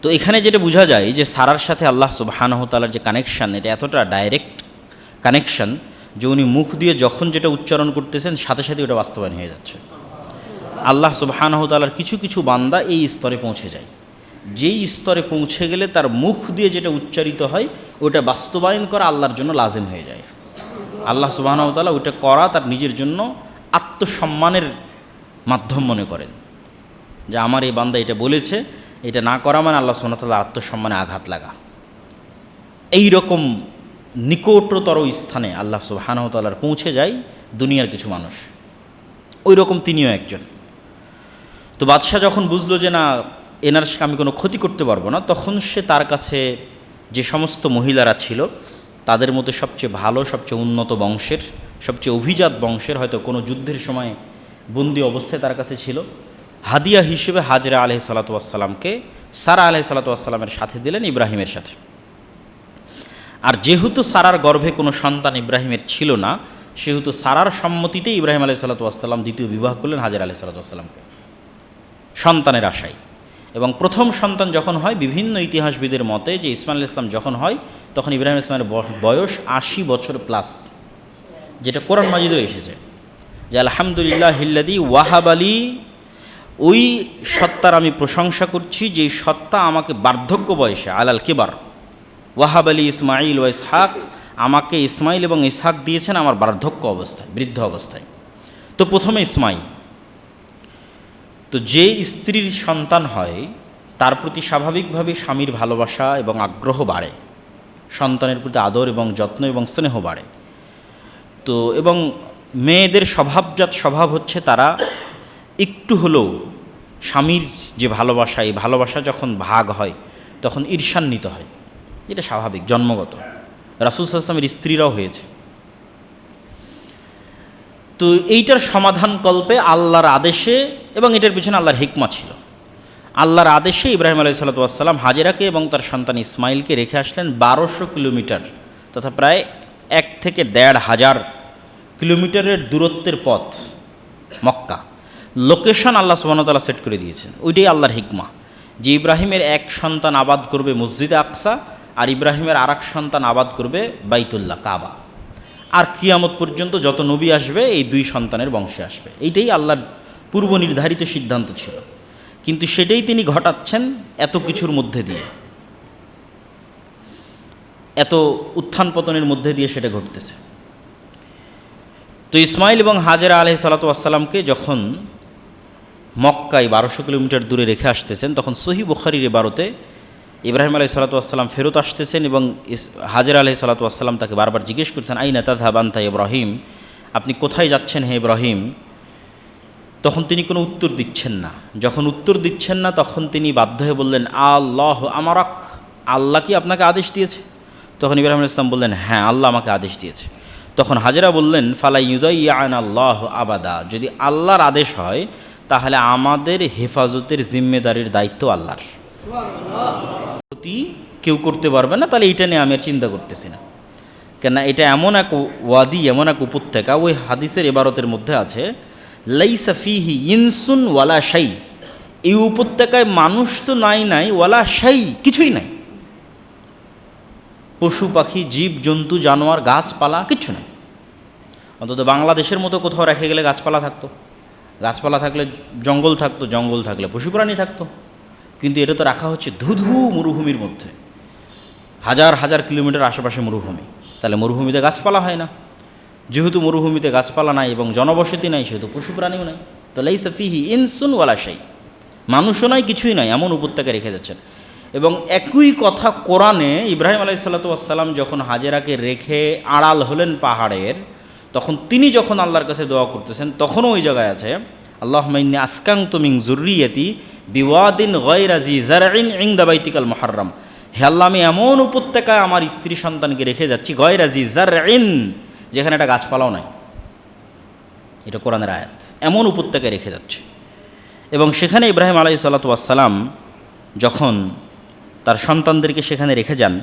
তো এখানে যেটা বোঝা যায় যে সারার সাথে আল্লাহ সুবহানাহু তাআলার যে কানেকশান, এটা এতটা ডাইরেক্ট কানেকশান যে উনি মুখ দিয়ে যখন যেটা উচ্চারণ করতেছেন সাথে সাথে ওটা বাস্তবায়ন হয়ে যাচ্ছে। আল্লাহ সুবহানাহু তাআলার কিছু কিছু বান্দা এই স্তরে পৌঁছে যায়, যেই স্তরে পৌঁছে গেলে তার মুখ দিয়ে যেটা উচ্চারিত হয় ওটা বাস্তবায়ন করা আল্লাহর জন্য লাজিম হয়ে যায়। আল্লাহ সুবহানাহু তাআলা ওইটা করা তার নিজের জন্য আত্মসম্মানের মাধ্যম মনে করেন, যে আমার এই বান্দা এটা বলেছে, এটা না করা মানে আল্লাহ সুবহানাহু ওয়া তাআলা আত্মসম্মানে আঘাত লাগা। এই রকম নিকটতর স্থানে আল্লাহ সুবহানাহু ওয়া তাআলার পৌঁছে যায় দুনিয়ার কিছু মানুষ, ওই রকম তিনিও একজন। তো বাদশাহ যখন বুঝলো যে না, এনার আমি কোনো ক্ষতি করতে পারবো না, তখন সে তার কাছে যে সমস্ত মহিলারা ছিল তাদের মধ্যে সবচেয়ে ভালো, সবচেয়ে উন্নত বংশের, সবচেয়ে অভিজাত বংশের, হয়তো কোনো যুদ্ধের সময় বন্দি অবস্থায় তার কাছে ছিল, হাদিয়া হিসেবে হাজরা আলাইহিস সালাতু ওয়াস সালামকে সারা আলাইহিস সালাতু ওয়াস সালামের সাথে দিলেন, ইব্রাহিমের সাথে। আর যেহেতু সারার গর্ভে কোনো সন্তান ইব্রাহিমের ছিল না, সেহেতু সারার সম্মতিতেই ইব্রাহিম আলাইহিস সালাতু ওয়াস সালাম দ্বিতীয় বিবাহ করলেন হাজরা আলাইহিস সালাতু ওয়াস সালামকে সন্তানের আশায়। এবং প্রথম সন্তান যখন হয়, বিভিন্ন ইতিহাসবিদের মতে যে ইসমাইল আলাইহিস সালাম যখন হয় তখন ইব্রাহিম আলাইহিস সালামের বয়স ৮০ বছর প্লাস, যেটা কোরআন মাজিদেও এসেছে যে আলহামদুলিল্লাহিল্লাযী ওয়াহাব আলী, ওই সত্তার আমি প্রশংসা করছি যেই সত্তা আমাকে বার্ধক্য বয়সে আলাল কিবার ওয়াহাব আলী ইসমাইল ওয়া ইসহাক, আমাকে ইসমাইল এবং ইসহাক দিয়েছেন আমার বার্ধক্য অবস্থায়, বৃদ্ধ অবস্থায়। তো প্রথমে ইসমাইল, তো যে স্ত্রীর সন্তান হয় তার প্রতি স্বাভাবিকভাবে স্বামীর ভালোবাসা এবং আগ্রহ বাড়ে, সন্তানের প্রতি আদর এবং যত্ন এবং স্নেহ বাড়ে। তো এবং মেয়েদের স্বভাবজাত স্বভাব হচ্ছে তারা একটু হলেও স্বামীর যে ভালোবাসা, এই ভালোবাসা যখন ভাগ হয় তখন ঈর্ষান্বিত হয়, এটা স্বাভাবিক, জন্মগত। রাসূল সাল্লাল্লাহু আলাইহি ওয়াসাল্লামের স্ত্রীরাও হয়েছে। তো এইটার সমাধান কল্পে আল্লাহর আদেশে, এবং এটার পিছনে আল্লাহর হিকমা ছিল, আল্লাহর আদেশে ইব্রাহিম আলাইহিস সালাতু ওয়াস সালাম হাজেরাকে এবং তার সন্তান ইসমাইলকে রেখে আসলেন ১২০০ কিলোমিটার, তথা প্রায় ১ থেকে ১,৫০০ কিলোমিটারের দূরত্বের পথ মক্কা। লোকেশন আল্লাহ সুবহানাহু ওয়া তাআলা সেট করে দিয়েছেন, ওইটাই আল্লাহর হিকমা, যে ইব্রাহিমের এক সন্তান আবাদ করবে মসজিদে আকসা, আর ইব্রাহিমের আর এক সন্তান আবাদ করবে বাইতুল্লাহ কাবা। আর কিয়ামত পর্যন্ত যত নবী আসবে এই দুই সন্তানের বংশে আসবে, এইটাই আল্লাহর পূর্ব নির্ধারিত সিদ্ধান্ত ছিল। কিন্তু সেটাই তিনি ঘটাচ্ছেন এত কিছুর মধ্যে দিয়ে, এত উত্থান পতনের মধ্যে দিয়ে সেটা ঘটতেছে। তো ইসমাইল এবং হাজেরা আলাইহিস সালাতু ওয়াস সালামকে যখন মক্কায় ১২০০ কিলোমিটার দূরে রেখে আসতেছেন, তখন সহিহ বুখারীর ১২তে ইব্রাহিম আলাইহিস সালাতু ওয়াস সালাম ফেরত আসতেছেন এবং হাজেরা আলাইহিস সালাতু ওয়াস সালাম তাকে বারবার জিজ্ঞেস করছেন, আইনা তাযহাব আনতা ইব্রাহিম, আপনি কোথায় যাচ্ছেন হে ইব্রাহিম? তখন তিনি কোনো উত্তর দিচ্ছেন না। যখন উত্তর দিচ্ছেন না তখন তিনি বাধ্য হয়ে বললেন, আল্লাহ আমারাক, আল্লাহ কি আপনাকে আদেশ দিয়েছে? তখন ইব্রাহিম আলাইহিস সালাম বললেন, হ্যাঁ, আল্লাহ আমাকে আদেশ দিয়েছে। তখন হাজেরা বললেন, ফালা ইউদাইয়ানা আল্লাহ আবাদা, যদি আল্লাহর আদেশ হয় তাহলে আমাদের হেফাজতের জিম্মেদারির দায়িত্ব আল্লাহর, কেউ করতে পারবে না, তাহলে এইটা নিয়ে আমি আর চিন্তা করতেছি না। কেন, এটা এমন এক ওয়াদি, এমন এক উপত্যকা, ওই হাদিসের ইবারতের মধ্যে আছে লাইসা ফিহি ইনসুন ওয়ালা শাই, এই উপত্যকায় মানুষ তো নাই ওয়ালা শাই, কিছুই নাই, পশু পাখি জীব জন্তু জানোয়ার গাছপালা কিচ্ছু নাই। অন্তত বাংলাদেশের মতো কোথাও রেখে গেলে গাছপালা থাকতো, গাছপালা থাকলে জঙ্গল থাকতো, জঙ্গল থাকলে পশু প্রাণী থাকতো। কিন্তু এটা তো রাখা হচ্ছে ধুধু মরুভূমির মধ্যে, হাজার হাজার কিলোমিটার আশেপাশে মরুভূমি, তাহলে মরুভূমিতে গাছপালা হয় না। যেহেতু মরুভূমিতে গাছপালা নাই এবং জনবসতি নাই, সেহেতু পশু প্রাণীও নাই। তো লাইসা ফিহি ইনসুন ওয়ালা শাই, মানুষও নাই, কিছুই নাই, এমন উপত্যকা রেখে যাচ্ছেন। এবং একই কথা কোরআনে ইব্রাহিম আলাইহিস সালাতু ওয়াস সালাম যখন হাজেরাকে রেখে আড়াল হলেন পাহাড়ের, তখন তিনি যখন আল্লাহর কাছে দোয়া করতেছেন তখনও ওই জায়গায় আছে, আল্লাহুম্মা ইন্নী আসকানতু মিন যুররিয়াতি বিওয়াদিন গায়রা জি যারইন ইনদা বাইতিকাল মুহাররম, হে আল্লাহ, আমি এমন উপত্যকায় আমার স্ত্রী সন্তানকে রেখে যাচ্ছি, গায়রা জি যারইন, যেখানে একটা গাছপালাও নাই। এটা কোরআনের আয়াত, এমন উপত্যকায় রেখে যাচ্ছে। এবং সেখানে ইব্রাহিম আলাইহিস সালাতু ওয়াস সালাম যখন তার সন্তানদেরকে সেখানে রেখে যান,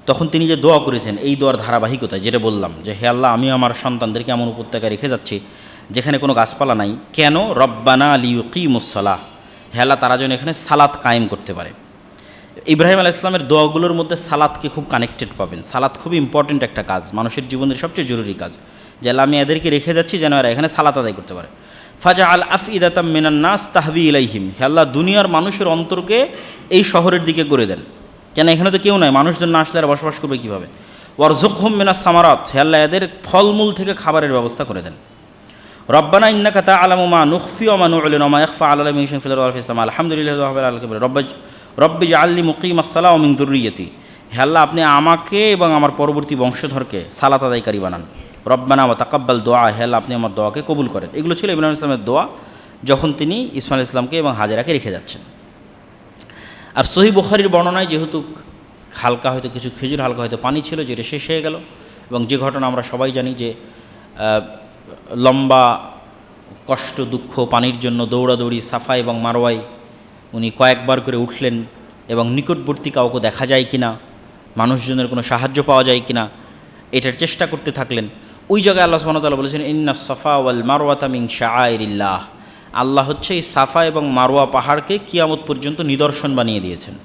তখন তিনি যে দোয়া করেছেন, এই দোয়ার ধারাবাহিকতায় যেটা বললাম যে হে আল্লাহ, আমি আমার সন্তানদেরকে এমন উপত্যকায় রেখে যাচ্ছি যেখানে কোনো গাছপালা নাই। কেন? রব্বানা লিয়ুকিমুস সালাহ, হে আল্লাহ, তারা যেন এখানে সালাত কায়েম করতে পারে। ইব্রাহিম আলাইহিস সালামের দোয়াগুলোর মধ্যে সালাতকে খুব কানেক্টেড পাবেন। সালাত খুব ইম্পর্টেন্ট একটা কাজ, মানুষের জীবনের সবচেয়ে জরুরি কাজ, যে আল্লাহ আমি এদেরকে রেখে যাচ্ছি যেন এরা এখানে সালাত আদায় করতে পারে। ফাজা আল আফইদাতাম মিনান নাস তাহবি ইলাইহিম, হে আল্লাহ দুনিয়ার মানুষের অন্তরকে এই শহরের দিকে করে দেন, কেন এখানে তো কেউ নাই, মানুষজন না আসলে আর বসবাস করবে কীভাবে। ওয়ারযুকহুম মিনাস সামারাত, হে আল্লাহ এদের ফলমূল থেকে খাবারের ব্যবস্থা করে দেন। রব্বানা ইন্নাকা তা'লামু মা নুখফি ওয়া মা নু'লিনু ওয়া মা ইয়াখফা আলা মিন শাইইন ফিল আরদি ওয়া ফিস সামা আলহামদুলিল্লাহি রাব্বিল আলামিন রব্বি জাআলনি মুকিমাস সালাহ ওয়া মিন যুররিয়্যাতি, হে আল্লাহ আপনি আমাকে এবং আমার পরবর্তী বংশধরকে সালাত আদায়কারী বানান। রব্বানা ওয়া তাকাব্বাল দোয়া, হে আল্লাহ আপনি আমার দোয়াকে কবুল করেন। এগুলো ছিল ইব্রাহিম ইসলামের দোয়া যখন তিনি ইসমাইল ইসলামকে এবং হাজেরাকে রেখে যাচ্ছেন। আর সহিহ বুখারীর বর্ণনায় যেহেতু হালকা হয়তো কিছু খেজুর, হালকা হয়তো পানি ছিল, যেটা শেষ হয়ে গেল, এবং যে ঘটনা আমরা সবাই জানি যে লম্বা কষ্ট দুঃখ পানির জন্য দৌড়াদৌড়ি সাফা এবং মারওয়ায় উনি কয়েকবার করে উঠলেন এবং নিকটবর্তী কাউকে দেখা যায় কিনা, মানুষজনের কোনো সাহায্য পাওয়া যায় কিনা এটার চেষ্টা করতে থাকলেন। ওই জায়গায় আল্লাহ সুবহানাহু ওয়া তাআলা বলেছেন ইন্নাস সাফা ওয়াল মারওয়াতা মিন শাআইরিল্লাহ, আল্লাহ হচ্ছে এই সাফা এবং মারওয়া পাহাড়কে কিয়ামত পর্যন্ত নিদর্শন বানিয়ে দিয়েছেন।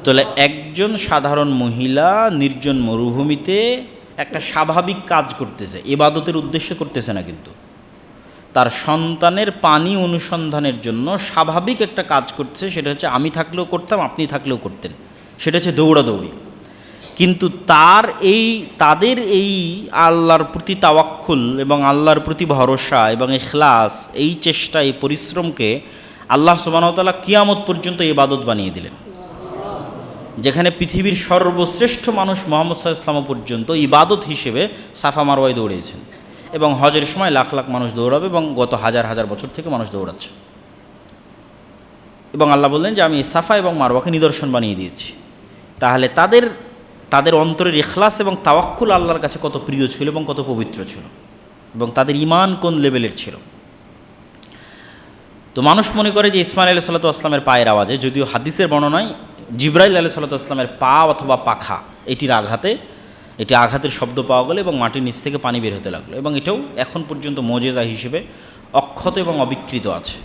তাহলে একজন সাধারণ মহিলা নির্জন মরুভূমিতে একটা স্বাভাবিক কাজ করতেছে, ইবাদতের উদ্দেশ্যে করতেছে না, কিন্তু তার সন্তানের পানি অনুসন্ধানের জন্য স্বাভাবিক একটা কাজ করছে, সেটা হচ্ছে আমি থাকলেও করতাম, আপনি থাকলেও করতেন, সেটা হচ্ছে দৌড়াদৌড়ি। কিন্তু তাদের এই আল্লাহর প্রতি তাওয়াক্কুল এবং আল্লাহর প্রতি ভরসা এবং ইখলাস, এই চেষ্টা, এই পরিশ্রমকে আল্লাহ সুবহানাহু ওয়া তাআলা কিয়ামত পর্যন্ত ইবাদত বানিয়ে দিলেন। যেখানে পৃথিবীর সর্বশ্রেষ্ঠ মানুষ মুহাম্মদ সাল্লাল্লাহু আলাইহি ওয়াসাল্লাম পর্যন্ত ইবাদত হিসেবে সাফা মারওয়ায় দৌড়িয়েছেন, এবং হজের সময় লাখ লাখ মানুষ দৌড়াবে, এবং গত হাজার হাজার বছর থেকে মানুষ দৌড়াচ্ছে। এবং আল্লাহ বললেন যে আমি সাফা এবং মারওয়াকে নিদর্শন বানিয়ে দিয়েছি। তাহলে তাদের অন্তরের ইখলাস এবং তাওয়াক্কুল আল্লাহর কাছে কত প্রিয় ছিল এবং কত পবিত্র ছিল, এবং তাদের ঈমান কোন লেভেলের ছিল। তো মানুষ মনে করে যে ইসমাঈল আলাইহিস সালাতু ওয়াস সালামের পায়ের আওয়াজে, যদিও হাদিসের বর্ণনায় জিবরাইল আলাইহিস সালাতু ওয়াস সালামের পা অথবা পাখা এটির আঘাতের শব্দ পাওয়া গেল এবং মাটির নিচ থেকে পানি বের হতে লাগলো, এবং এটাও এখন পর্যন্ত মুজিজা হিসেবে অক্ষত এবং অবিকৃত আছে।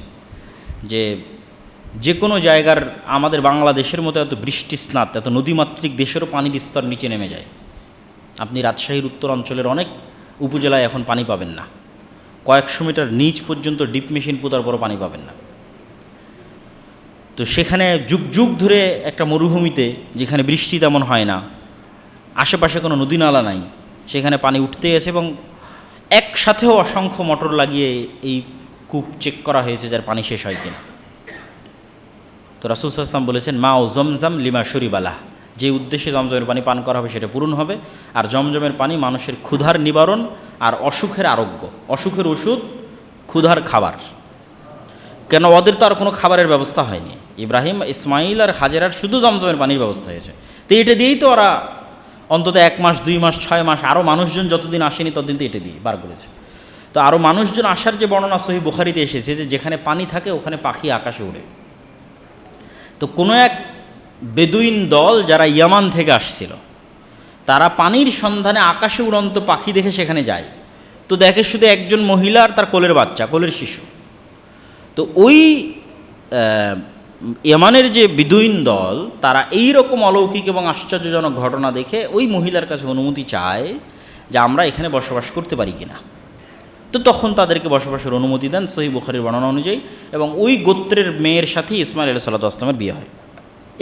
যে কোনো জায়গার, আমাদের বাংলাদেশের মতো এত বৃষ্টিস্নাত, এত নদীমাতৃক দেশেরও পানির স্তর নিচে নেমে যায়। আপনি রাজশাহীর উত্তর অঞ্চলের অনেক উপজেলায় এখন পানি পাবেন না, কয়েকশো মিটার নিচ পর্যন্ত ডিপ মেশিন পোতার পরও পানি পাবেন না। তো সেখানে যুগ যুগ ধরে একটা মরুভূমিতে, যেখানে বৃষ্টি তেমন হয় না, আশেপাশে কোনো নদী নালা নাই, সেখানে পানি উঠতে গেছে, এবং একসাথেও অসংখ্য মোটর লাগিয়ে এই কূপ চেক করা হয়েছে যার পানি শেষ হয় কিনা। তো রাসূল সাল্লাল্লাহু আলাইহি ওয়াসাল্লাম বলেছেন মা ও জমজম লিমা শরিবালাহ, যে উদ্দেশ্যে জমজমের পানি পান করা হবে সেটা পূরণ হবে, আর জমজমের পানি মানুষের ক্ষুধার নিবারণ আর অসুখের আরোগ্য, অসুখের ওষুধ, ক্ষুধার খাবার। কেন ওদের তো আর কোনো খাবারের ব্যবস্থা হয়নি, ইব্রাহিম, ইসমাইল আর হাজেরার শুধু জমজমের পানির ব্যবস্থা হয়েছে। তো এটা দিয়েই তো ওরা অন্তত 1 মাস 2 মাস 6 মাস, আরও মানুষজন যতদিন আসেনি ততদিন তো এটা দিয়ে বার করেছে। তো আরও মানুষজন আসার যে বর্ণনা সহিহ বুখারীতে এসেছে যে যেখানে পানি থাকে ওখানে পাখি আকাশে ওড়ে। তো কোনো এক বেদুইন দল যারা ইয়ামান থেকে আসছিল, তারা পানির সন্ধানে আকাশে উড়ন্ত পাখি দেখে সেখানে যায়। তো দেখে শুধু একজন মহিলা আর তার কোলের বাচ্চা, কোলের শিশু। তো ওই ইয়ামানের যে বেদুইন দল, তারা এই রকম অলৌকিক এবং আশ্চর্যজনক ঘটনা দেখে ওই মহিলার কাছে অনুমতি চায় যে আমরা এখানে বসবাস করতে পারি কিনা। তো তখন তাদেরকে বসবাসের অনুমতি দেন সহিহ বুখারীর বর্ণনা অনুযায়ী, এবং ওই গোত্রের মেয়ের সাথে ইসমাঈল আলাইহিস সালাতু ওয়াস সালামের বিয়ে হয়।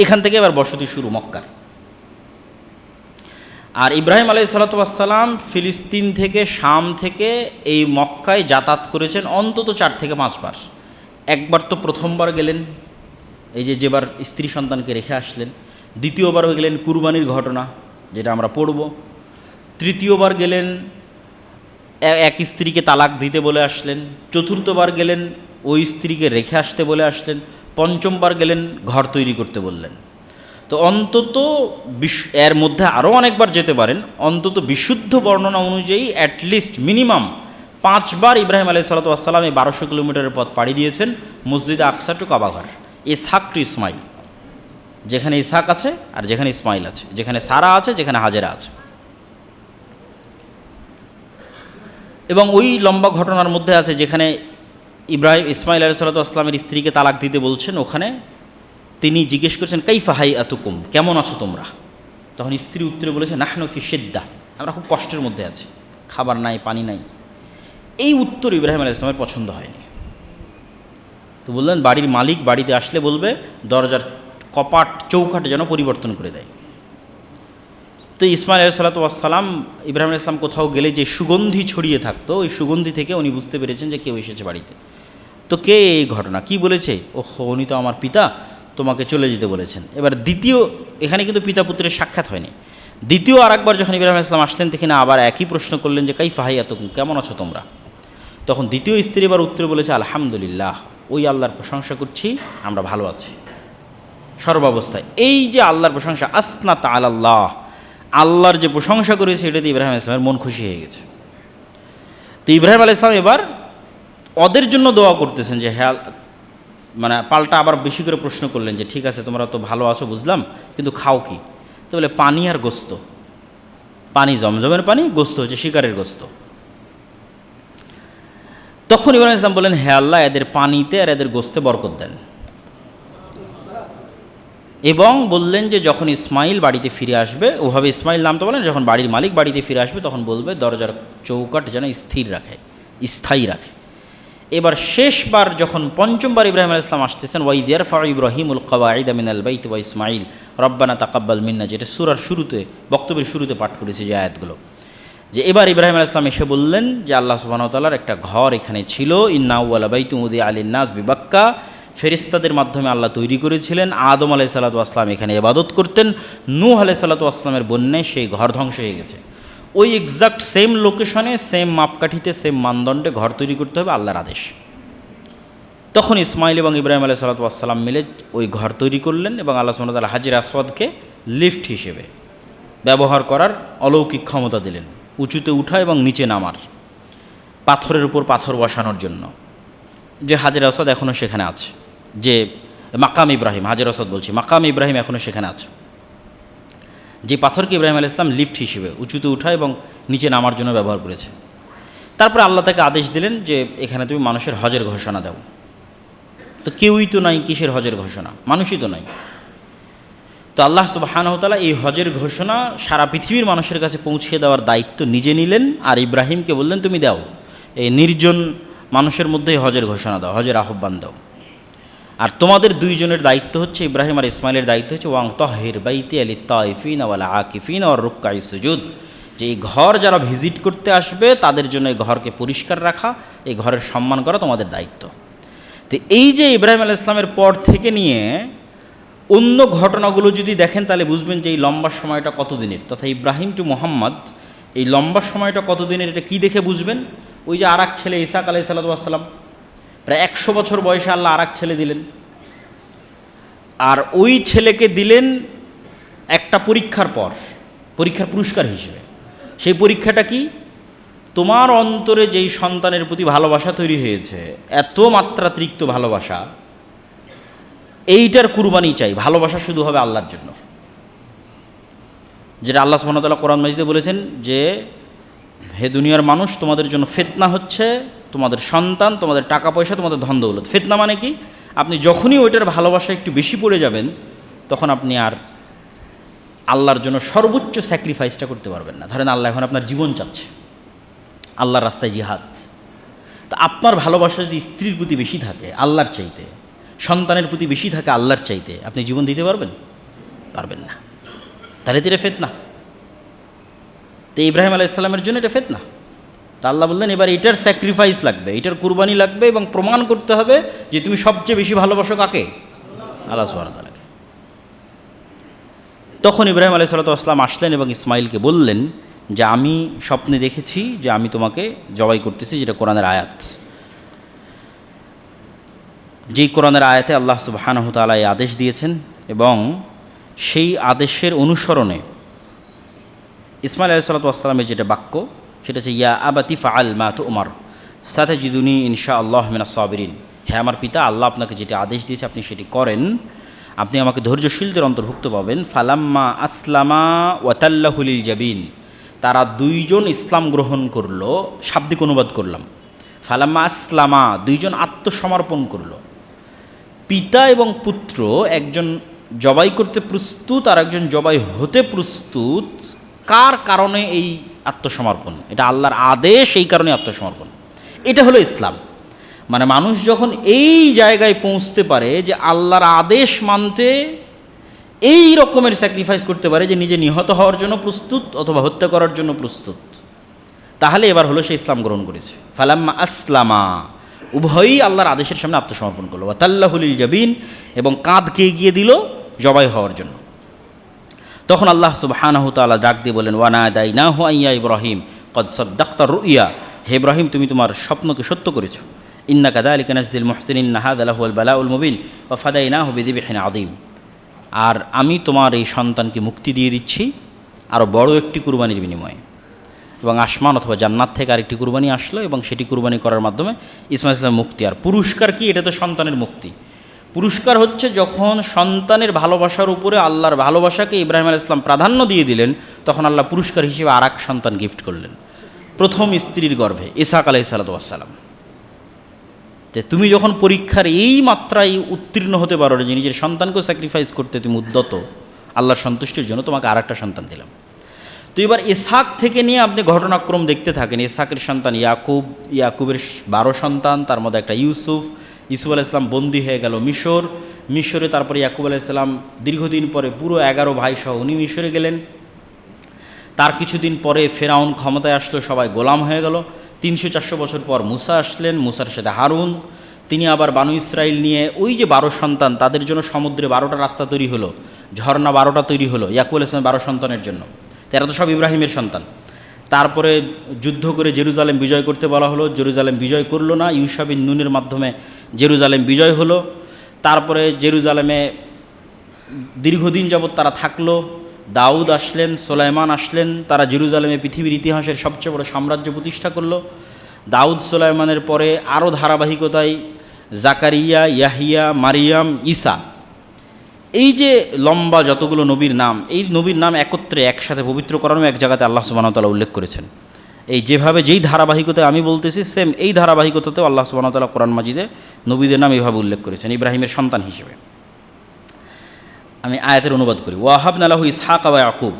এখান থেকে এবার বসতি শুরু মক্কার। আর ইব্রাহিম আলাইহিস সালাতু ওয়াস সালাম ফিলিস্তিন থেকে, শাম থেকে এই মক্কায় যাতায়াত করেছেন অন্তত 4 থেকে 5 বার। একবার তো প্রথমবার গেলেন এই যেবার স্ত্রী সন্তানকে রেখে আসলেন, দ্বিতীয়বার হয়ে গেলেন কুরবানির ঘটনা যেটা আমরা পড়ব, তৃতীয়বার গেলেন এক স্ত্রীকে তালাক দিতে বলে আসলেন, চতুর্থবার গেলেন ওই স্ত্রীকে রেখে আসতে বলে আসলেন, পঞ্চমবার গেলেন ঘর তৈরি করতে বললেন। তো অন্তত এর মধ্যে আরও অনেকবার যেতে পারেন, অন্তত বিশুদ্ধ বর্ণনা অনুযায়ী অ্যাটলিস্ট মিনিমাম 5 বার ইব্রাহিম আলাইহিস সালাতু ওয়াস সালাম এই 1200 কিলোমিটারের পথ পাড়ি দিয়েছেন মসজিদে আকসা টু কাবাঘর, ইসহাক টু ইসমাইল, যেখানে ইসহাক আছে আর যেখানে ইসমাইল আছে, যেখানে সারা আছে, যেখানে হাজেরা আছে। এবং ওই লম্বা ঘটনার মধ্যে আছে যেখানে ইসমাইল আলাইহিস সালাতু ওয়াস সালামের স্ত্রীকে তালাক দিতে বলছেন, ওখানে তিনি জিজ্ঞেস করছেন কাইফা হাইআতুকুম, কেমন আছো তোমরা? তখন স্ত্রী উত্তরে বলেছে নাহনু ফি শিদ্দা, আমরা খুব কষ্টের মধ্যে আছি, খাবার নাই, পানি নাই। এই উত্তর ইব্রাহিম আলাইহিস সালামের পছন্দ হয়নি। তো বললেন বাড়ির মালিক বাড়িতে আসলে বলবে দরজার কপাট চৌকাঠ যেন পরিবর্তন করে দেয়। তো ইসমাইল আলাইহিসসালাম ইব্রাহিম আলাইহিস সালাম কোথাও গেলে যে সুগন্ধি ছড়িয়ে থাকতো, ওই সুগন্ধি থেকে উনি বুঝতে পেরেছেন যে কেউ এসেছে বাড়িতে। তো কে এই ঘটনা কি বলেছে? ওহো, উনি তো আমার পিতা, তোমাকে চলে যেতে বলেছেন। এবার দ্বিতীয়, এখানে কিন্তু পিতা পুত্রের সাক্ষাৎ হয়নি। দ্বিতীয় আরেকবার যখন ইব্রাহিম আলাইহিস সালাম আসলেন, তিনি আবার একই প্রশ্ন করলেন যে কাইফা হাইআতুকুম, কেমন আছো তোমরা? তখন দ্বিতীয় স্ত্রী এবার উত্তরে বলেছে আলহামদুলিল্লাহ, ওই আল্লাহর প্রশংসা করছি, আমরা ভালো আছি সর্বাবস্থায়। এই যে আল্লাহর প্রশংসা, আসনা তাআলাল্লাহ, আল্লাহর যে প্রশংসা করেছে, এটাতে ইব্রাহিম আলাইহিস সালামের মন খুশি হয়ে গেছে। তো ইব্রাহিম আলাইহিস সালাম এবার ওদের জন্য দোয়া করতেছেন যে হ্যাঁ, মানে পাল্টা আবার বেশি করে প্রশ্ন করলেন যে ঠিক আছে তোমরা তো ভালো আছো বুঝলাম, কিন্তু খাও কি? তো বলে পানি আর গোস্ত। পানি জমজমের পানি, গোস্ত হচ্ছে শিকারের গোস্ত। তখন ইব্রাহিম ইসলাম বলেন হে আল্লাহ, এদের পানিতে আর এদের গোস্তে বরকত দেন। এবং বললেন যে যখন ইসমাইল বাড়িতে ফিরে আসবে, ওভাবে ইসমাইল নাম তো বলেন, যখন বাড়ির মালিক বাড়িতে ফিরে আসবে তখন বলবে দরজার চৌকাঠ যেন স্থির রাখে, স্থায়ী রাখে। এবার শেষবার যখন পঞ্চমবার ইব্রাহিম আলাইহিস সালাম আসতেছেন, ওয়াইদ ইয়ারফাউ ইব্রাহিমুল কওয়াইদা মিনাল বাইতি ওয়া ইসমাইল রব্বানা তাকাব্বাল মিন্না, যেটা সূরার শুরুতে, বক্তব্যের শুরুতে পাঠ করেছে যে আয়াতগুলো, যে এবার ইব্রাহিম আলাইহিস সালাম এসে বললেন যে আল্লাহ সুবহানাহু ওয়া তাআলার একটা ঘর এখানে ছিল, ইন্না আউওয়ালা বাইতুম উদিআ লিন-নাস বিবাক্কা, ফেরেশতাদের মাধ্যমে আল্লাহ তৈরি করেছিলেন। আদম আলাইহিস সালাতু ওয়াস সালাম এখানে ইবাদত করতেন, নূহ আলাইহিস সালাতু ওয়াস সালামের বন্যায় সেই ঘর ধ্বংস হয়ে গেছে। ওই এক্সাক্ট সেম লোকেশনে, সেম মাপকাঠিতে, সেম মানদণ্ডে ঘর তৈরি করতে হবে, আল্লাহর আদেশ। তখন ইসমাইল এবং ইব্রাহিম আলাইহিস সালাতু ওয়াস সালাম মিলে ওই ঘর তৈরি করলেন এবং আল্লাহ সুবহানাহু ওয়া তাআলা হাজরে আসওয়াদকে লিফট হিসেবে ব্যবহার করার অলৌকিক ক্ষমতা দিলেন, উঁচুতে উঠা এবং নিচে নামার, পাথরের উপর পাথর বসানোর জন্য। যে হাজরে আসওয়াদ এখনও সেখানে আছে, যে মাকাম ইব্রাহিম, হাজরে আসওয়াদ বলছি, মাকাম ইব্রাহিম এখনও সেখানে আছে, যে পাথরকে ইব্রাহিম আলাইহিস সালাম লিফট হিসেবে উঁচুতে উঠা এবং নিচে নামার জন্য ব্যবহার করেছে। তারপরে আল্লাহ তাকে আদেশ দিলেন যে এখানে তুমি মানুষের হজের ঘোষণা দাও। তো কেউই তো নাই, কিসের হজের ঘোষণা? মানুষই তো নাই। তো আল্লাহ সুবহানাহু ওয়া তাআলা এই হজের ঘোষণা সারা পৃথিবীর মানুষের কাছে পৌঁছিয়ে দেওয়ার দায়িত্ব নিজে নিলেন, আর ইব্রাহিমকে বললেন তুমি দাও, এই নির্জন মানুষের মধ্যেই হজের ঘোষণা দাও, হজের আহ্বান দাও। আর তোমাদের দুইজনের দায়িত্ব হচ্ছে, ইব্রাহিম আর ইসমাইলের দায়িত্ব হচ্ছে ওয়াং তাহির বাইতি লিত-তাইফিন ওয়াল আকিফিন ওয়ার রুকআই সুজুদ, যে এই ঘর যারা ভিজিট করতে আসবে তাদের জন্য এই ঘরকে পরিষ্কার রাখা, এই ঘরের সম্মান করা তোমাদের দায়িত্ব। তো এই যে ইব্রাহিম আলাইহিস সালামের পর থেকে নিয়ে অন্য ঘটনাগুলো যদি দেখেন তাহলে বুঝবেন যে এই লম্বা সময়টা কতদিনের, তথা ইব্রাহিম টু মোহাম্মদ এই লম্বা সময়টা কতদিনের, এটা কি দেখে বুঝবেন? ওই যে আর এক ছেলে ইসাক আলাইহিস সালাম, প্রায় 100 বছর বয়সে আল্লাহ আর এক ছেলে দিলেন, আর ওই ছেলেকে দিলেন একটা পরীক্ষার পর, পরীক্ষার পুরস্কার হিসেবে। সেই পরীক্ষাটা কি? তোমার অন্তরে যেই সন্তানের প্রতি ভালোবাসা তৈরি হয়েছে, এত মাত্রাতিরিক্ত ভালোবাসা, এইটার কুরবানি চাই। ভালোবাসা শুধু হবে আল্লাহর জন্য, যেটা আল্লাহ সুবহানাহু ওয়া তাআলা কোরআন মাজিদে বলেছেন যে হে দুনিয়ার মানুষ, তোমাদের জন্য ফিতনা হচ্ছে তোমাদের সন্তান, তোমাদের টাকা পয়সা, তোমাদের ধন দৌলত। ফিতনা মানে কি? আপনি যখনই ওইটার ভালোবাসা একটু বেশি পড়ে যাবেন, তখন আপনি আর আল্লাহর জন্য সর্বোচ্চ স্যাক্রিফাইসটা করতে পারবেন না। ধরেন আল্লাহ এখন আপনার জীবন চাচ্ছে, আল্লাহর রাস্তায় জিহাদ, তো আপনার ভালোবাসা যদি স্ত্রীর প্রতি বেশি থাকে আল্লাহর চাইতে, সন্তানের প্রতি বেশি থাকে আল্লাহর চাইতে, আপনি জীবন দিতে পারবেন? পারবেন না। তাহলে তো এটা ফিতনা। তো ইব্রাহিম আলাইহিস সালামের জন্য এটা ফিতনা। তা আল্লাহ বললেন এবার এটার স্যাক্রিফাইস লাগবে, এটার কুরবানি লাগবে, এবং প্রমাণ করতে হবে যে তুমি সবচেয়ে বেশি ভালোবাসো কাকে? আল্লাহ সুবহানাহু ওয়া তাআলাকে। তখন ইব্রাহিম আলাইহিস সালাম আসলেন এবং ইসমাইলকে বললেন যে আমি স্বপ্নে দেখেছি যে আমি তোমাকে জবাই করতেছি, যেটা কোরআনের আয়াত। যেই কোরআনের আয়াতে আল্লাহ সুবহানাহু ওয়া তাআলা এই আদেশ দিয়েছেন, এবং সেই আদেশের অনুসরণে ইসমাইল আলাইহিস সালামের যেটা বাক্য, সেটা হচ্ছে ইয়া আবাতি ফাআল মা তু'মার সাতাজিদুনি ইনশাআল্লাহ মিনাস সাবিরিন। হ্যাঁ আমার পিতা, আল্লাহ আপনাকে যেটা আদেশ দিয়েছে আপনি সেটি করেন, আপনি আমাকে ধৈর্যশীলদের অন্তর্ভুক্ত পাবেন। ফালাম্মা আসলামা ওয়াতাল্লাহু লিল জাবিন, তারা দুইজন ইসলাম গ্রহণ করলো। শাব্দিক অনুবাদ করলাম, ফালাম্মা আসলামা, দুইজন আত্মসমর্পণ করলো। পিতা এবং পুত্র, একজন জবাই করতে প্রস্তুত আর একজন জবাই হতে প্রস্তুত, কার কারণে এই আত্মসমর্পণ? এটা আল্লাহর আদেশ, এই কারণে আত্মসমর্পণ। এটা হলো ইসলাম। মানে মানুষ যখন এই জায়গায় পৌঁছতে পারে যে আল্লাহর আদেশ মানতে এই রকমের স্যাক্রিফাইস করতে পারে যে নিজে নিহত হওয়ার জন্য প্রস্তুত অথবা হত্যা করার জন্য প্রস্তুত, তাহলে এবার হলো সে ইসলাম গ্রহণ করেছে। ফালাম্মা আসলামা, উভয়ই আল্লাহর আদেশের সামনে আত্মসমর্পণ করলো। ওয়াতাল্লাহুল জাবিন, এবং কাঁধকে এগিয়ে দিল জবাই হওয়ার জন্য। তখন আল্লাহ সুবহানাহু তাআলা ডাক দিয়ে বলেন, ওয়ানাদাইনাহু আইয়া ইব্রাহিম কদ সাদ্দাকতা রুইয়া, হে ইব্রাহিম তুমি তোমার স্বপ্নকে সত্য করেছো। ইন্নাকা যালিকা নাজজিল মুহসিনিন, হাযা লাহুল বালাউল মুবিন ওয়া ফাদাইনাহু বিযিবহিন আযীম। আর আমি তোমার এই সন্তানকে মুক্তি দিয়ে দিচ্ছি আরও বড় একটি কুরবানির বিনিময়ে। এবং আসমান অথবা জান্নাত থেকে আরেকটি কুরবানি আসলো এবং সেটি কুরবানি করার মাধ্যমে ইসমাইল ইসলাম মুক্তি। আর পুরস্কার কি? এটা তো সন্তানের মুক্তি। পুরস্কার হচ্ছে যখন সন্তানের ভালোবাসার উপরে আল্লাহর ভালোবাসাকে ইব্রাহিম আলাইহিস সালাম প্রাধান্য দিয়ে দিলেন, তখন আল্লাহ পুরস্কার হিসেবে আর এক সন্তান গিফট করলেন, প্রথম স্ত্রীর গর্ভে ইসহাক আলাইহিস সালাম। যে তুমি যখন পরীক্ষার এই মাত্রায় উত্তীর্ণ হতে পারো যে নিজের সন্তানকেও স্যাক্রিফাইস করতে তুমি উদ্যত, আল্লাহর সন্তুষ্টির জন্য তোমাকে আর একটা সন্তান দিলাম। তো এবার ইসহাক থেকে নিয়ে আপনি ঘটনাক্রম দেখতে থাকেন। ইসহাকের সন্তান ইয়াকুব, ইয়াকুবের 12 সন্তান, তার মধ্যে একটা ইউসুফ আলাইহিস সালাম বন্দী হয়ে গেল মিশরে। তারপরে ইয়াকুব আলাইহিস সালাম দীর্ঘদিন পরে পুরো 11 ভাই সহ উনি মিশরে গেলেন। তার কিছুদিন পরে ফেরাউন ক্ষমতায় আসলো, সবাই গোলাম হয়ে গেল। 300-400 বছর পর মুসা আসলেন, মুসার সাথে হারুন, তিনি আবার বানু ইসরাইল নিয়ে ওই যে 12 সন্তান, তাদের জন্য সমুদ্রে 12টা রাস্তা তৈরি হলো, ঝর্ণা 12টা তৈরি হলো ইয়াকুব আলাইহিস সালামের 12 সন্তানের জন্য। এরা তো সব ইব্রাহিমের সন্তান। তারপরে যুদ্ধ করে জেরুজালেম বিজয় করতে বলা হলো, জেরুজালেম বিজয় করলো না, ইউশা বিন নুনের মাধ্যমে জেরুজালেম বিজয় হলো। তারপরে জেরুজালেমে দীর্ঘদিন যাবৎ তারা থাকলো। দাউদ আসলেন, সুলাইমান আসলেন, তারা জেরুজালেমে পৃথিবীর ইতিহাসের সবচেয়ে বড় সাম্রাজ্য প্রতিষ্ঠা করলো। দাউদ সুলাইমানের পরে আরও ধারাবাহিকতায় জাকারিয়া, ইয়াহিয়া, মারিয়াম, ঈসা, এই যে লম্বা যতগুলো নবীর নাম, এই নবীর নাম একত্রে একসাথে পবিত্র করানো এক জায়গাতে আল্লাহ সুবহানাহু ওয়া তাআলা উল্লেখ করেছেন। এই যেভাবে যেই ধারাবাহিকতায় আমি বলতেছি, সেম এই ধারাবাহিকতাতেও আল্লাহ সুবহানাহু ওয়া তাআলা কোরআন মাজিদে নবীদের নাম এইভাবে উল্লেখ করেছেন ইব্রাহিমের সন্তান হিসেবে। আমি আয়াতের অনুবাদ করি। ওয়াহাবনা লাহু ইসহাক ওয়া ইয়াকুব,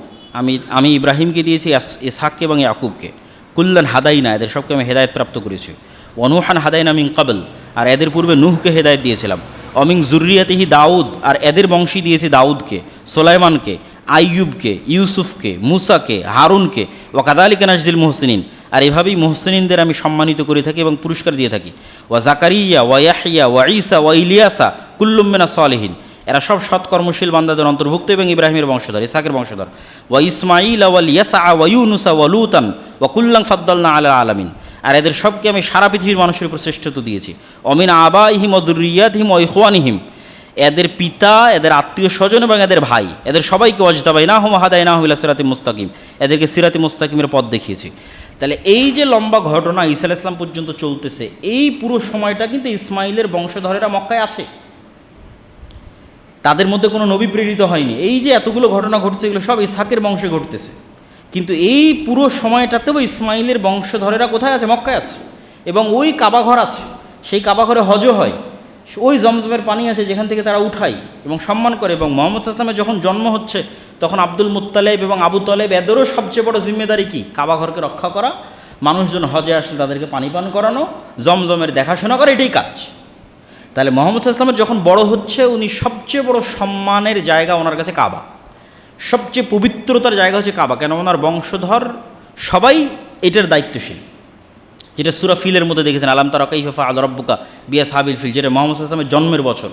আমি ইব্রাহিমকে দিয়েছি ইসহাককে এবং ইয়াকুবকে। কুল্লান হাদাইনা, এদের সবকে আমি হেদায়েত প্রাপ্ত করেছি। ওয়ানুহান হাদাইনা মিন ক্বাবল, আর এদের পূর্বে নূহকে হেদায়েত দিয়েছিলাম। অমিন জুররিয়াতিহি দাউদ, আর এদের বংশী দিয়েছি দাউদকে, সুলাইমানকে, আইয়ুবকে, ইউসুফকে, মুসাকে, হারুনকে। ওয়া কাযালিকা নাজজিল মুহসিনিন, আর এভাবেই মুহসিনিনদের আমি সম্মানিত করে থাকি এবং পুরস্কার দিয়ে থাকি। ওয়া জাকারিয়া ওয়া ইয়াহইয়া ওয়া ঈসা ওয়া ইলিয়াসা কুল্লুম মিনাস সালিহিন, এরা সব সৎকর্মশীল বান্দাদের অন্তর্ভুক্ত এবং ইব্রাহিমের বংশধর, ইসহাকের বংশধর। ওয়া ইসমাঈল ওয়া ইয়াসা ওয়া ইউনুসা ওয়া লুতান ওয়া কুল্লান ফাদ্দালনা আলা আলামিন, আর এদের সবকে আমি সারা পৃথিবীর মানুষের উপর শ্রেষ্ঠত্ব দিয়েছি। অমিন আবাইহিম ওয়া যুররিয়াতিহিম ওয়া ইখওয়ানিহিম, এদের পিতা, এদের আত্মীয় স্বজন এবং এদের ভাই, এদের সবাইকে ওয়াজতাবাইনাহুম ওয়া হাদাইনাহুম ইলা সিরাতিম মুস্তাকিম, এদেরকে সিরাতি মুস্তাকিমের পথ দেখিয়েছি। তাহলে এই যে লম্বা ঘটনা ঈসা আলাইহিস সালাম পর্যন্ত চলতেছে, এই পুরো সময়টা কিন্তু ইসমাইলের বংশধরেরা মক্কায় আছে, তাদের মধ্যে কোনো নবী প্রেরিত হয়নি। এই যে এতগুলো ঘটনা ঘটছে, এগুলো সব ইসহাকের বংশে ঘটতেছে। কিন্তু এই পুরো সময়টাতেও ইসমাইলের বংশধরেরা কোথায় আছে? মক্কায় আছে। এবং ওই কাবাঘর আছে, সেই কাবাঘরে হজও হয়, ওই জমজমের পানি আছে যেখান থেকে তারা উঠায় এবং সম্মান করে। এবং মুহাম্মদ সাল্লাল্লাহু আলাইহি ওয়াসাল্লামের যখন জন্ম হচ্ছে, তখন আব্দুল মুত্তালিব এবং আবু তালেব, এদেরও সবচেয়ে বড় জিম্মেদারি কি? কাবাঘরকে রক্ষা করা, মানুষজন হজে আসলে তাদেরকে পানি পান করানো, জমজমের দেখাশোনা করা, এটাই কাজ। তাহলে মুহাম্মদ সাল্লাল্লাহু আলাইহি ওয়াসাল্লাম যখন বড় হচ্ছে, উনি সবচেয়ে বড় সম্মানের জায়গা ওনার কাছে কাবা, সবচেয়ে পবিত্রতার জায়গা হচ্ছে কাবা। কেন? ওনার বংশধর সবাই এটার দায়িত্বশীল, যেটা সূরা ফিলের মধ্যে দেখেছেন, আলাম তারা কাইফা ফাআলা রাব্বুকা বিআসহাবিল ফিল, যেটা মুহাম্মদ সাল্লাল্লাহু আলাইহি ওয়াসাল্লামের জন্মের বছর,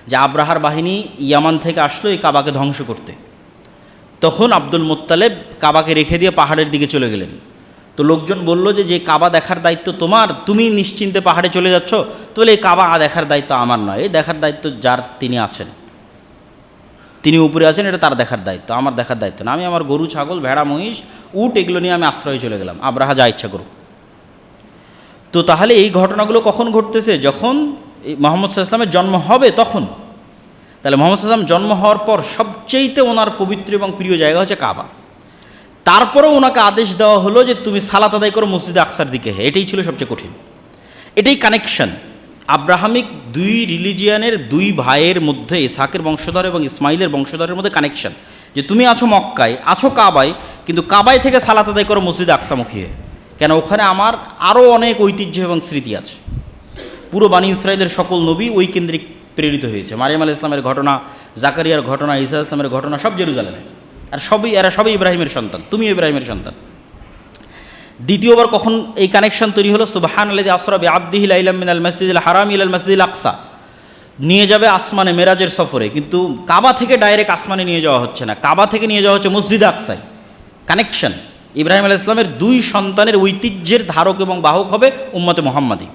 যে আব্রাহার বাহিনী ইয়ামান থেকে আসলো এই কাবাকে ধ্বংস করতে। তখন আব্দুল মুত্তালিব কাবাকে রেখে দিয়ে পাহাড়ের দিকে চলে গেলেন। তো লোকজন বলল যে কাবা দেখার দায়িত্ব তোমার, তুমি নিশ্চিন্তে পাহাড়ে চলে যাচ্ছ। তো বলে এই কাবা দেখার দায়িত্ব আমার নয়, এই দেখার দায়িত্ব যার তিনি আছেন, তিনি উপরে আছেন, এটা তার দেখার দায়িত্ব, আমার দেখার দায়িত্ব না। আমি আমার গরু, ছাগল, ভেড়া, মহিষ, উট এগুলো নিয়ে আমি আশ্রয়ে চলে গেলাম, আব্রাহা যা ইচ্ছা করুক। তো তাহলে এই ঘটনাগুলো কখন ঘটতেছে? যখন মুহাম্মদ সাল্লাল্লাহু আলাইহি ওয়াসাল্লামের জন্ম হবে তখন। তাহলে মুহাম্মদ সাল্লাল্লাহু আলাইহি ওয়াসাল্লাম জন্ম হওয়ার পর সবচেয়েতে ওনার পবিত্র এবং প্রিয় জায়গা হচ্ছে কাবা। তারপরেও ওনাকে আদেশ দেওয়া হলো যে তুমি সালাত আদায় করো মসজিদে আকসার দিকে। এটাই ছিল সবচেয়ে কঠিন, এটাই কানেকশন। আব্রাহামিক দুই রিলিজিয়ানের দুই ভাইয়ের মধ্যে ইসহাকের বংশধর এবং ইসমাইলের বংশধরের মধ্যে কানেকশন, যে তুমি আছো মক্কায়, আছো কাবায়, কিন্তু কাবায় থেকে সালাত আদায় করো মসজিদে আকসামুখী হয়ে। কেন? ওখানে আমার আরও অনেক ঐতিহ্য এবং স্মৃতি আছে। পুরো বানী ইসরায়েলের সকল নবী ওই কেন্দ্রিক প্রেরিত হয়েছে। মারিয়াম আলাইহিস সালামের ঘটনা, জাকারিয়ার ঘটনা, ঈসা আলাইহিস সালামের ঘটনা সব জেরুজালেমে। আর এরা সবই ইব্রাহিমের সন্তান, তুমি ইব্রাহিমের সন্তান। দ্বিতীয়বার কখন এই কানেকশন তৈরি হলো? সুবহানাল্লাযী আসরা বিআবদিহি লাইলাম মিনাল মাসজিদিল হারাম ইলাল মাসজিদিল আকসা, নিয়ে যাবে আসমানে মেরাজের সফরে, কিন্তু কাবা থেকে ডাইরেক্ট আসমানে নিয়ে যাওয়া হচ্ছে না, কাবা থেকে নিয়ে যাওয়া হচ্ছে মসজিদে আকসায়। কানেকশন। ইব্রাহিম আলাইহিস সালামের দুই সন্তানের ঐতিহ্যের ধারক এবং বাহক হবে উম্মতে মুহাম্মাদি,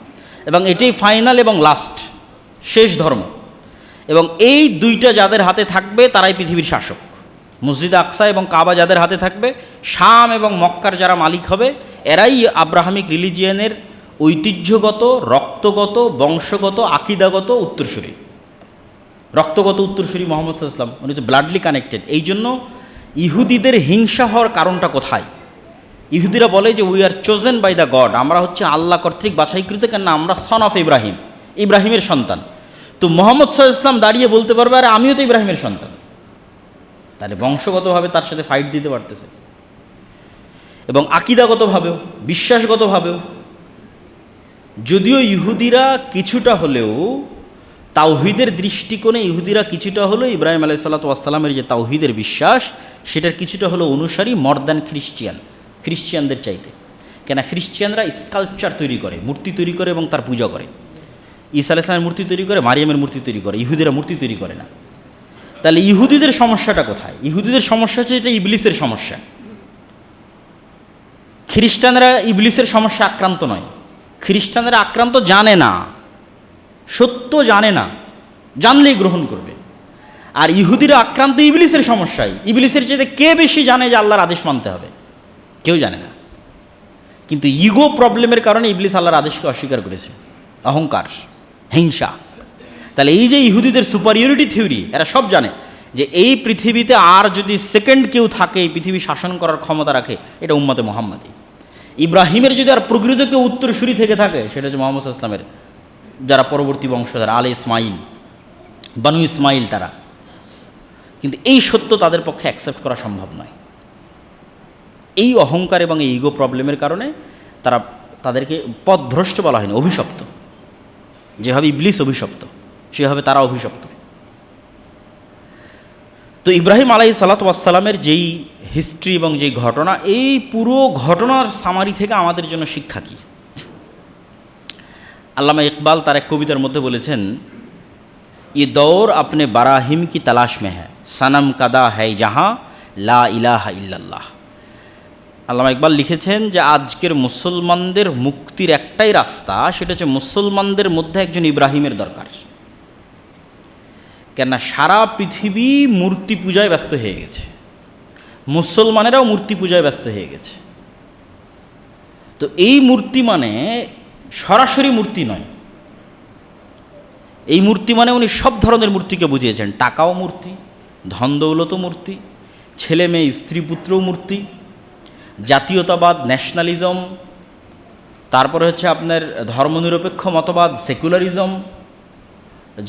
এবং এটাই ফাইনাল এবং লাস্ট, শেষ ধর্ম। এবং এই দুইটা যাদের হাতে থাকবে তারাই পৃথিবীর শাসক। মসজিদ আকসা এবং কাবা যাদের হাতে থাকবে, শাম এবং মক্কার যারা মালিক হবে, এরাই আব্রাহামিক রিলিজিয়ানের ঐতিহ্যগত, রক্তগত, বংশগত, আকিদাগত উত্তরসূরি। রক্তগত উত্তরসূরি মোহাম্মদ সাল্লাল্লাহু আলাইহি ওয়াসাল্লাম, উনি তো ব্লাডলি কানেক্টেড। এই জন্য ইহুদিদের হিংসা হওয়ার কারণটা কোথায়? ইহুদিরা বলে যে we are chosen by the God, আমরা হচ্ছে আল্লাহ কর্তৃক বাছাইকৃত, কেন আমরা সন অফ ইব্রাহিম, ইব্রাহিমের সন্তান। তো মোহাম্মদ সাল্লাল্লাহু আলাইহি ওয়াসাল্লাম দাঁড়িয়ে বলতে পারবে আরে আমিও তো ইব্রাহিমের সন্তান, তাহলে বংশগতভাবে তার সাথে ফাইট দিতে পারতেছে, এবং আকিদাগতভাবেও, বিশ্বাসগতভাবেও। যদিও ইহুদিরা কিছুটা হলেও তাওহীদের দৃষ্টিকোণে, ইহুদিরা কিছুটা হলেও ইব্রাহিম আলাইহিসসালাতু ওয়াসসালামের যে তাওহীদের বিশ্বাস, সেটার কিছুটা হলেও অনুসারী মর দ্যান খ্রিশ্চিয়ানদের চাইতে। কেন? খ্রিশ্চিয়ানরা স্কাল্পচার তৈরি করে, মূর্তি তৈরি করে এবং তার পূজা করে। ঈসা আলাইহিস সালামের মূর্তি তৈরি করে, মারিয়ামের মূর্তি তৈরি করে, ইহুদিরা মূর্তি তৈরি করে না। তাহলে ইহুদিদের সমস্যাটা কোথায়? ইহুদিদের সমস্যা হচ্ছে এটা ইবলিসের সমস্যা। খ্রিস্টানরা ইবলিসের সমস্যা আক্রান্ত নয়। খ্রিস্টানরা আক্রান্ত জানে না, সত্য জানে না, জানলেই গ্রহণ করবে। আর ইহুদিরা আক্রান্ত ইবলিসের সমস্যায়। ইবলিসের চেয়ে কে বেশি জানে যে আল্লাহর আদেশ মানতে হবে? কেউ জানে না। কিন্তু ইগো প্রবলেমের কারণে ইবলিস আল্লাহর আদেশকে অস্বীকার করেছে, অহংকার, হিংসা। তাহলে এই যে ইহুদিদের সুপারিয়রিটি থিওরি, এরা সব জানে যে এই পৃথিবীতে আর যদি সেকেন্ড কেউ থাকে এই পৃথিবী শাসন করার ক্ষমতা রাখে, এটা উম্মতে মুহাম্মাদি। ইব্রাহিমের যদি আর প্রকৃত কেউ উত্তরসূরি থেকে থাকে, সেটা হচ্ছে মুহাম্মদ সাল্লাল্লাহু আলাইহি ওয়াসাল্লামের যারা পরবর্তী বংশধর, আলে ইসমাইল, বানু ইসমাইল তারা। কিন্তু এই সত্য তাদের পক্ষে অ্যাকসেপ্ট করা সম্ভব নয়। এই অহংকার এবং এই ইগো প্রবলেমের কারণে তাদেরকে পথভ্রষ্ট বলা হয়নি, অভিশপ্ত। যেভাবে ইবলিস অভিশপ্ত, সেভাবে তারা অভিশপ্ত। তো ইব্রাহিম আলাইহিসসালাতু ওয়াসসালামের যেই হিস্ট্রি এবং যেই ঘটনা, এই পুরো ঘটনার সামারি থেকে আমাদের জন্য শিক্ষা কী? আল্লামা ইকবাল তার এক কবিতার মধ্যে বলেছেন, ये दौर अपने बराहिम की तलाश में है, सनम कदा है जहाँ ला इलाहा इल्लल्लाह। আল্লামা ইকবাল লিখেছেন যে আজকের মুসলমানদের মুক্তির একটাই রাস্তা, সেটা হচ্ছে মুসলমানদের মধ্যে একজন ইব্রাহিমের দরকার। কেননা সারা পৃথিবী মূর্তি পূজায় ব্যস্ত হয়ে গেছে, মুসলমানেরাও মূর্তি পূজায় ব্যস্ত হয়ে গেছে। তো এই মূর্তি মানে সরাসরি মূর্তি নয়, এই মূর্তি মানে উনি সব ধরনের মূর্তিকে বুঝিয়েছেন। টাকাও মূর্তি, ধন দৌলতও মূর্তি, ছেলে মেয়ে স্ত্রী পুত্রও মূর্তি, জাতীয়তাবাদ, ন্যাশনালিজম, তারপরে হচ্ছে আপনার ধর্মনিরপেক্ষ মতবাদ, সেকুলারিজম,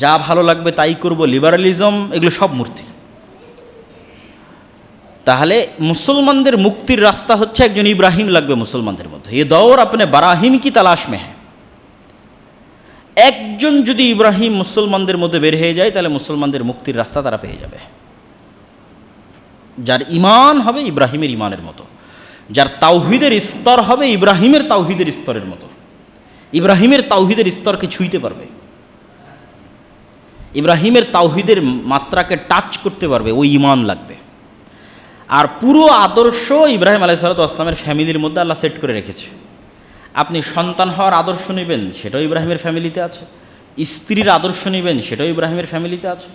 যা ভালো লাগবে তাই করব, লিবারালিজম, এগুলো সব মূর্তি। তাহলে মুসলমানদের মুক্তির রাস্তা হচ্ছে একজন ইব্রাহিম লাগবে মুসলমানদের মধ্যে। এ দৌর আপনি বারাহিম কি তালাশ মে হ্যাঁ। একজন যদি ইব্রাহিম মুসলমানদের মধ্যে বের হয়ে যায়, তাহলে মুসলমানদের মুক্তির রাস্তা তারা পেয়ে যাবে। যার ইমান হবে ইব্রাহিমের ইমানের মতো, যার তাওহীদের স্তর হবে ইব্রাহিমের তাওহীদের স্তরের মতো, ইব্রাহিমের তাওহীদের স্তরকে ছুঁইতে পারবে, ইব্রাহিমের তাওহীদের মাত্রাকে টাচ করতে পারবে, ওই ইমান লাগবে। আর পুরো আদর্শ ইব্রাহিম আলাইহিসসালাতু ওয়াসসালামের ফ্যামিলির মধ্যে আল্লাহ সেট করে রেখেছে। আপনি সন্তান হওয়ার আদর্শ নেবেন, সেটাও ইব্রাহিমের ফ্যামিলিতে আছে। স্ত্রীর আদর্শ নেবেন, সেটাও ইব্রাহিমের ফ্যামিলিতে আছে।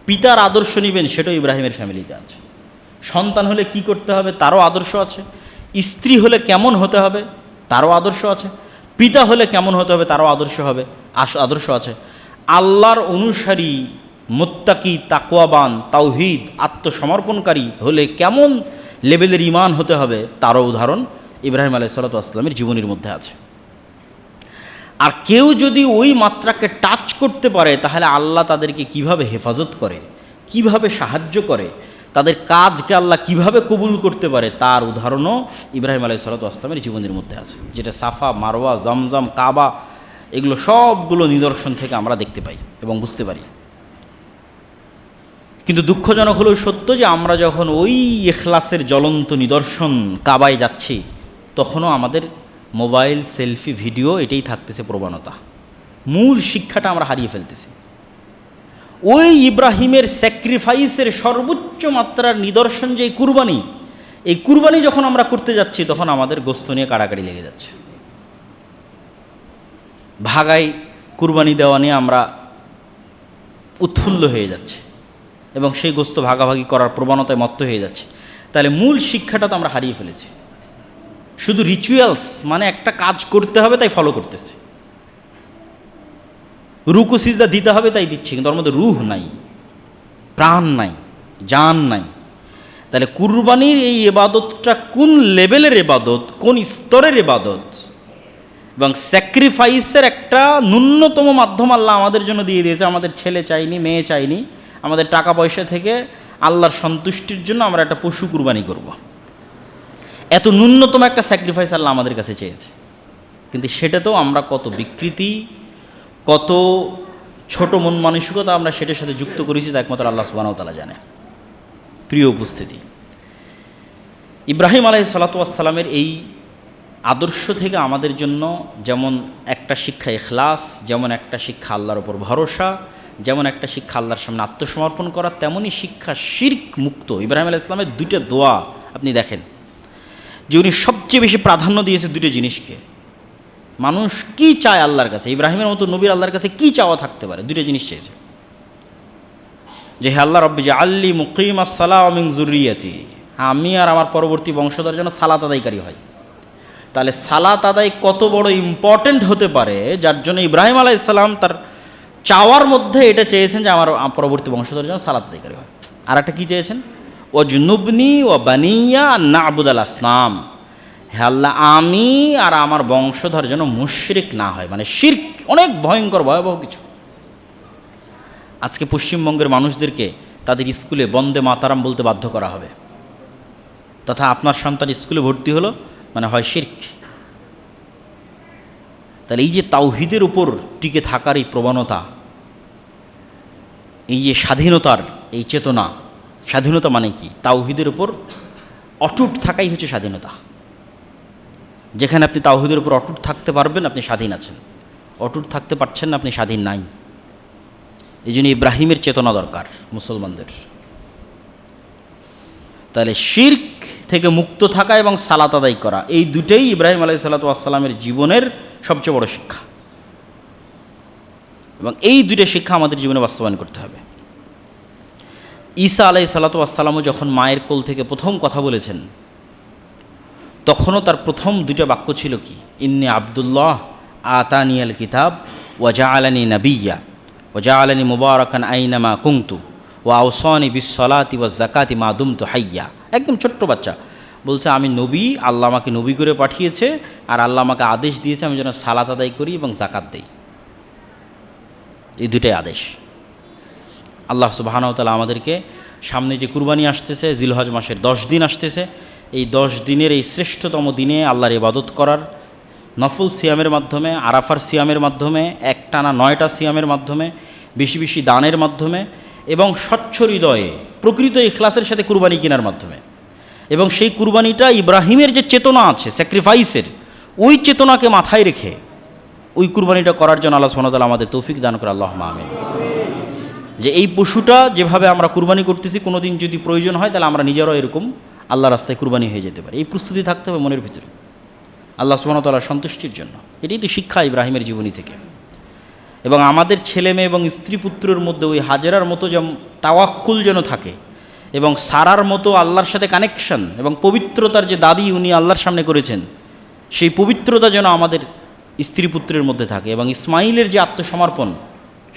পিতার আদর্শ নেবেন, সেটাও ইব্রাহিমের ফ্যামিলিতে আছে। সন্তান হলে কি করতে হবে তারও আদর্শ আছে, স্ত্রী হলে কেমন হতে হবে তারও আদর্শ আছে, পিতা হলে কেমন হতে হবে তারও আদর্শ আছে। আল্লাহর অনুসারী, মুত্তাকি, তাকওয়াবান, তাওহীদ, আত্মসমর্পণকারী হলে কেমন লেভেলের ঈমান হতে হবে তারও উদাহরণ ইব্রাহিম আলাইহিসসালাতু ওয়াসসালামের জীবনীর মধ্যে আছে। আর কেউ যদি ওই মাত্রাকে টাচ করতে পারে তাহলে আল্লাহ তাদেরকে কিভাবে হেফাজত করে, কিভাবে সাহায্য করে, তাদের কাজকে আল্লাহ কিভাবে কবুল করতে পারে, তার উদাহরণও ইব্রাহিম আলাইহিসসালাতু ওয়াসসালামের জীবনের মধ্যে আছে, যেটা সাফা, মারওয়া, জমজম, কাবা, এগুলো সবগুলো নিদর্শন থেকে আমরা দেখতে পাই এবং বুঝতে পারি। কিন্তু দুঃখজনক হলেও সত্য যে আমরা যখন ওই ইখলাসের জ্বলন্ত নিদর্শন কাবায় যাচ্ছি, তখনও আমাদের মোবাইল, সেলফি, ভিডিও এটাই থাকতেছে প্রবণতা। মূল শিক্ষাটা আমরা হারিয়ে ফেলতেছি। ওই ইব্রাহিমের স্যাক্রিফাইসের সর্বোচ্চ মাত্রার নিদর্শন যে কুরবানি, এই কুরবানি যখন আমরা করতে যাচ্ছি তখন আমাদের গোস্ত নিয়ে কাড়াকাড়ি লেগে যাচ্ছে। ভাগাই কুরবানি দেওয়া নিয়ে আমরা উৎফুল্ল হয়ে যাচ্ছে এবং সেই গোস্ত ভাগাভাগি করার প্রবণতায় মত্ত হয়ে যাচ্ছে। তাহলে মূল শিক্ষাটা তো আমরা হারিয়ে ফেলেছি। শুধু রিচুয়ালস, মানে একটা কাজ করতে হবে তাই ফলো করতেছে, রুকু সিজদা দিতে হবে তাই দিচ্ছে, কিন্তু ওর মধ্যে রুহ নাই, প্রাণ নাই, জান নাই। তাহলে কুরবানির এই ইবাদতটা কোন লেভেলের ইবাদত, কোন স্তরের ইবাদত, এবং স্যাক্রিফাইসের একটা ন্যূনতম মাধ্যম আল্লাহ আমাদের জন্য দিয়ে দিয়েছে। আমাদের ছেলে চাইনি, মেয়ে চাইনি, আমাদের টাকা পয়সা থেকে আল্লাহর সন্তুষ্টির জন্য আমরা একটা পশু কুরবানি করব। এত ন্যূনতম একটা স্যাক্রিফাইস আল্লাহ আমাদের কাছে চেয়েছে, কিন্তু সেটাতেও আমরা কত বিকৃতি, কত ছোট মন মানসিকতা আমরা সেটার সাথে যুক্ত করেছি তা একমাত্র আল্লাহ সুবহানাহু ওয়া তাআলা জানে। প্রিয় উপস্থিতি, ইব্রাহিম আলাইহিসসালাতু ওয়াসসালামের এই আদর্শ থেকে আমাদের জন্য যেমন একটা শিক্ষা ইখলাস, যেমন একটা শিক্ষা আল্লাহর ওপর ভরসা, যেমন একটা শিক্ষা আল্লাহর সামনে আত্মসমর্পণ করা, তেমনই শিক্ষা শিরক মুক্ত। ইব্রাহিম আলাইহিস সালামের দুইটা দোয়া আপনি দেখেন যে উনি সবচেয়ে বেশি প্রাধান্য দিয়েছে দুটো জিনিসকে। মানুষ কি চায় আল্লাহর কাছে, ইব্রাহিমের মতো নবীর আল্লাহর কাছে কি চাওয়া থাকতে পারে? দুটো জিনিস চেয়েছে, যে হে আল্লাহ রব্বি জাআলনি মুকিমাস সালাহ ওয়া মিন যুররিয়াতি, আমি আর আমার পরবর্তী বংশধর যেন সালাত আদায়কারী হয়। তাহলে সালাত আদায় কত বড় ইম্পর্ট্যান্ট হতে পারে, যার জন্য ইব্রাহিম আলাইহিস সালাম তার চাওয়ার মধ্যে এটা চেয়েছেন যে আমার পরবর্তী বংশধর যেন সালাত আদায়কারী হয়। আর একটা কী চেয়েছেন? ওয়াজনুবনি ওয়া বানিয়া আন না'বুদাল আসনাম, হে আল্লাহ আমি আর আমার বংশধর যেন মুশরিক না হয়। মানে শিরক অনেক ভয়ঙ্কর, ভয়াবহ কিছু। আজকে পশ্চিমবঙ্গের মানুষদেরকে তাদের স্কুলে বন্দে মাতারাম বলতে বাধ্য করা হবে, তথা আপনার সন্তান স্কুলে ভর্তি হলো মানে হয় শিরক। তাহলে এই যে তাওহীদের উপর টিকে থাকার এই প্রবণতা, এই যে স্বাধীনতার এই চেতনা, স্বাধীনতা মানে কি? তাওহীদের উপর অটুট থাকাই হচ্ছে স্বাধীনতা। যেখানে আপনি তাওহীদের উপর অটুট থাকতে পারবেন আপনি স্বাধীন আছেন, অটুট থাকতে পারছেন না আপনি স্বাধীন নাই। এই জন্য ইব্রাহিমের চেতনা দরকার মুসলমানদের। তাহলে শিরক থেকে মুক্ত থাকা এবং সালাত আদায় করা, এই দুটেই ইব্রাহিম আলাইহিসসালাতু ওয়াসসালামের জীবনের সবচেয়ে বড় শিক্ষা, এবং এই দুটো শিক্ষা আমাদের জীবনে বাস্তবায়ন করতে হবে। ঈসা আলাইহিসসালাতু ওয়াসসালামও যখন মায়ের কোল থেকে প্রথম কথা বলেছেন, তখনও তার প্রথম দুটো বাক্য ছিল কি? ইন্নী আব্দুল্লাহ আতানিয়াল কিতাব ওয়া জাআলানি নাবিয়্যা ওয়া জাআলানি মুবারাকান আইনামা কুনতু ওয়া আওসানি বিস-সালাতি ওয়াজ-যাকাতি মা দুমতু হাইয়্যা। একদম ছোট্ট বাচ্চা বলছে, আমি নবী, আল্লাহ আমাকে নবী করে পাঠিয়েছে, আর আল্লাহ আমাকে আদেশ দিয়েছে আমি যেন সালাত আদায় করি এবং যাকাত দেই। এই দুটাই আদেশ। আল্লাহ সুবহানাহু ওয়া তাআলা আমাদেরকে সামনে যে কুরবানি আসতেছে, জিলহজ মাসের 10 দিন আসতেছে, এই 10 দিনের এই শ্রেষ্ঠতম দিনে আল্লাহর ইবাদত করার, নফল সিয়ামের মাধ্যমে, আরাফার সিয়ামের মাধ্যমে, একটানা 9টা সিয়ামের মাধ্যমে, বেশি বেশি দানের মাধ্যমে, এবং স্বচ্ছ হৃদয়ে প্রকৃত ইখলাসের সাথে কুরবানি কেনার মাধ্যমে, এবং সেই কুরবানিটা ইব্রাহিমের যে চেতনা আছে স্যাক্রিফাইসের, ওই চেতনাকে মাথায় রেখে ওই কুরবানিটা করার জন্য আল্লাহ সুবহানাহু ওয়া তাআলা আমাদের তৌফিক দান করে। আল্লাহুম্মা আমিন। যে এই পশুটা যেভাবে আমরা কুরবানি করতেছি, কোনো দিন যদি প্রয়োজন হয় তাহলে আমরা নিজেরাও এরকম আল্লাহ রাস্তায় কুরবানি হয়ে যেতে পারি। এই প্রস্তুতি থাকতে হবে মনের ভিতরে আল্লাহ সুবহানাহু ওয়া তাআলার সন্তুষ্টির জন্য। এটাই তো শিক্ষা ইব্রাহিমের জীবনী থেকে। এবং আমাদের ছেলে মেয়ে এবং স্ত্রী পুত্রের মধ্যে ওই হাজেরার মতো যেমন তাওয়াক্কুল যেন থাকে, এবং সারার মতো আল্লাহর সাথে কানেকশন এবং পবিত্রতার যে দাবি উনি আল্লাহর সামনে করেছেন, সেই পবিত্রতা যেন আমাদের স্ত্রী পুত্রের মধ্যে থাকে, এবং ইসমাইলের যে আত্মসমর্পণ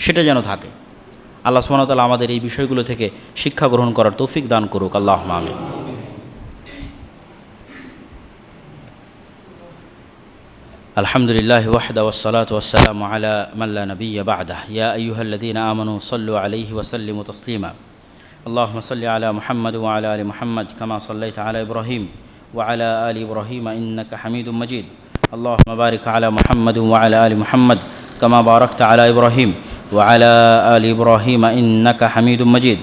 সেটা যেন থাকে। আল্লাহ সুবহানাহু ওয়া তাআলা আমাদের এই বিষয়গুলো থেকে শিক্ষা গ্রহণ করার তৌফিক দান করুক। আল্লাহুম্মা আমিন। الحمد لله وحده والصلاة والسلام على من لا نبي بعده يا أيها الذين آمنوا صلوا عليه وسلموا تسليما اللهم صل على محمد وعلى آل محمد كما صليت على إبراهيم وعلى آل إبراهيم إنك حميد مجيد اللهم بارك على محمد وعلى آل محمد كما باركت على إبراهيم وعلى آل إبراهيم إنك حميد مجيد